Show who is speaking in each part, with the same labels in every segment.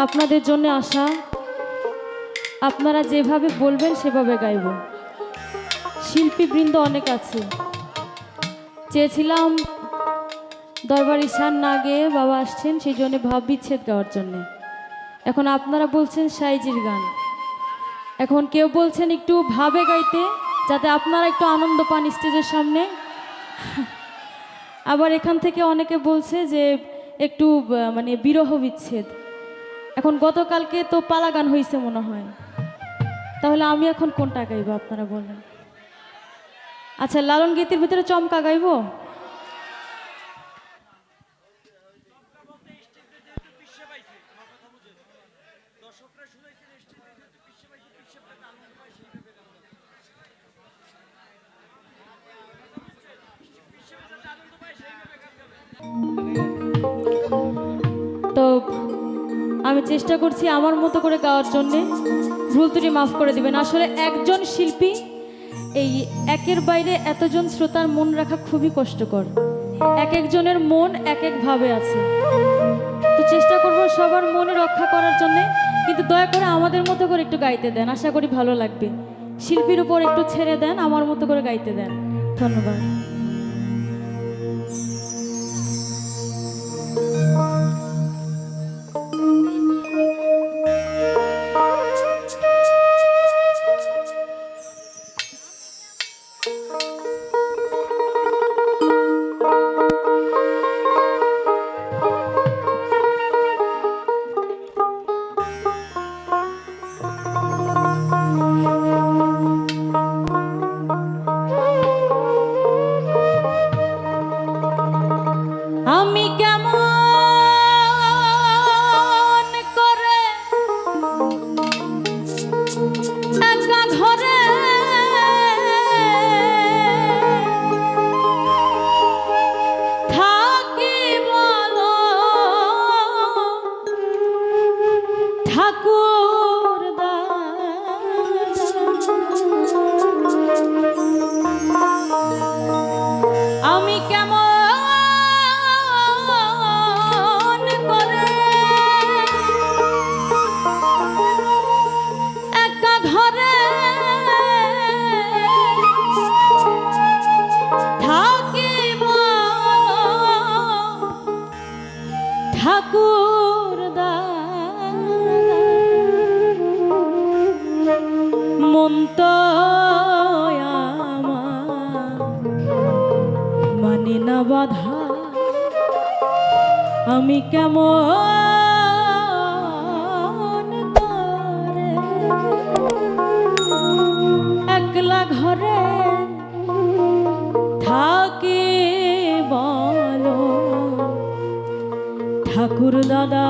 Speaker 1: আপনাদের জন্য আসা, আপনারা যেভাবে বলবেন সেভাবে গাইব। শিল্পীবৃন্দ অনেক আছে, চেয়েছিলাম দরবার ঈশান না গেয়ে বাবা আসছেন সেই জন্য ভাব বিচ্ছেদ গাওয়ার জন্যে। এখন আপনারা বলছেন সাইজির গান, এখন কেউ বলছেন একটু ভাবে গাইতে যাতে আপনারা একটু আনন্দ পান স্টেজের সামনে। আবার এখান থেকে অনেকে বলছে যে একটু মানে বিরহ বিচ্ছেদ। এখন গতকালকে তো পালা গান হয়েছে মনে হয়, তাহলে আমি এখন কোনটা গাইব আপনারা বলেন? আচ্ছা, লালন গীতির ভিতরে চমকা গাইব। তো আমি চেষ্টা করছি আমার মতো করে গাওয়ার জন্যে, ভুল ত্রুটি মাফ করে দিবেন। আসলে একজন শিল্পী এই একের বাইরে এতজন শ্রোতার মন রাখা খুবই কষ্টকর, এক একজনের মন এক একভাবে আছে। তো চেষ্টা করব সবার মনে রক্ষা করার জন্যে, কিন্তু দয়া করে আমাদের মতো করে একটু গাইতে দেন, আশা করি ভালো লাগবে। শিল্পীর উপর একটু ছেড়ে দেন, আমার মতো করে গাইতে দেন। ধন্যবাদ। আমি কেমন করে একা ঘরে থাকি বলো ঠাকুর আমি কেমন ঠাকুর মন তো মানে না বাধা, আমি কেমন করে একলা ঘরে থাকি বলো ঠাকুর দাদা।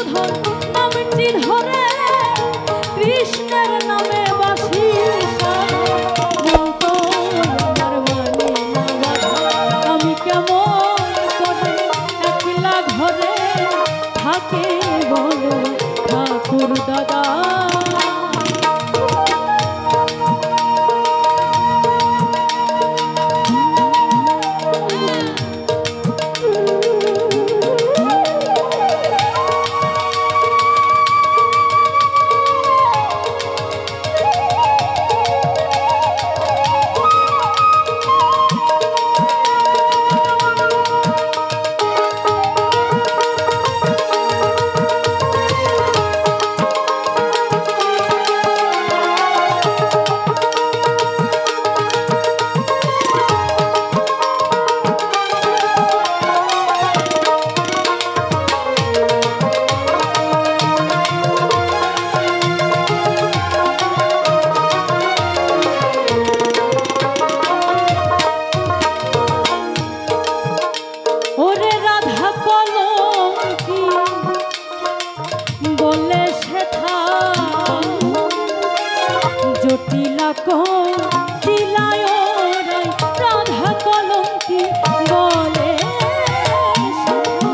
Speaker 1: রাধার নামটি ধরে কৃষ্ণের নামে বাসি মন তো আমার মানে না বাধা। আমি কেমন করে একলা ঘরে থাকে বলো ঠাকুর দাদা। ওরে রাধা কলঙ্কি বলে সেথা জটিলা কটিলায় রাই রাধা কলঙ্কি বলে সেথা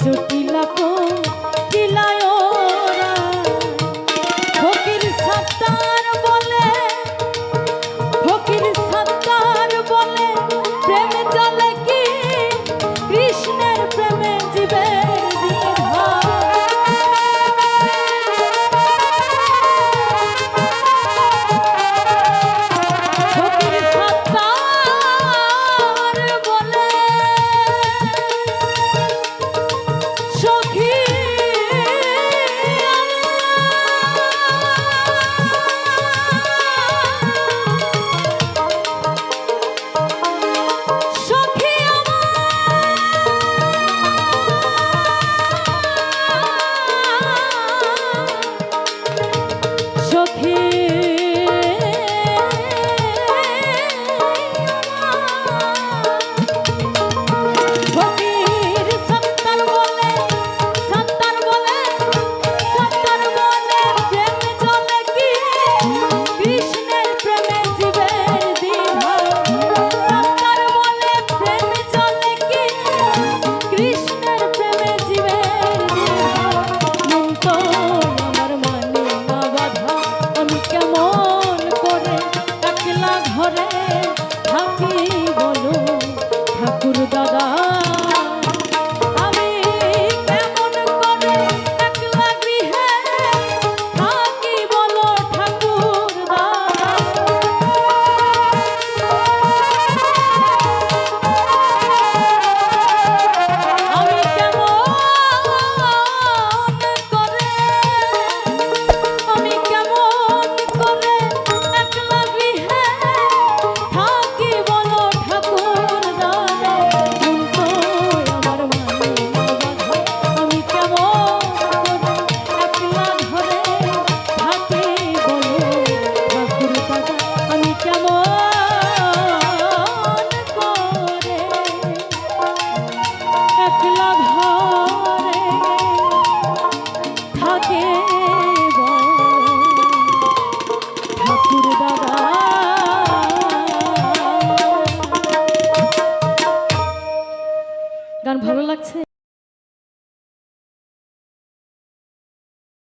Speaker 1: জটিলা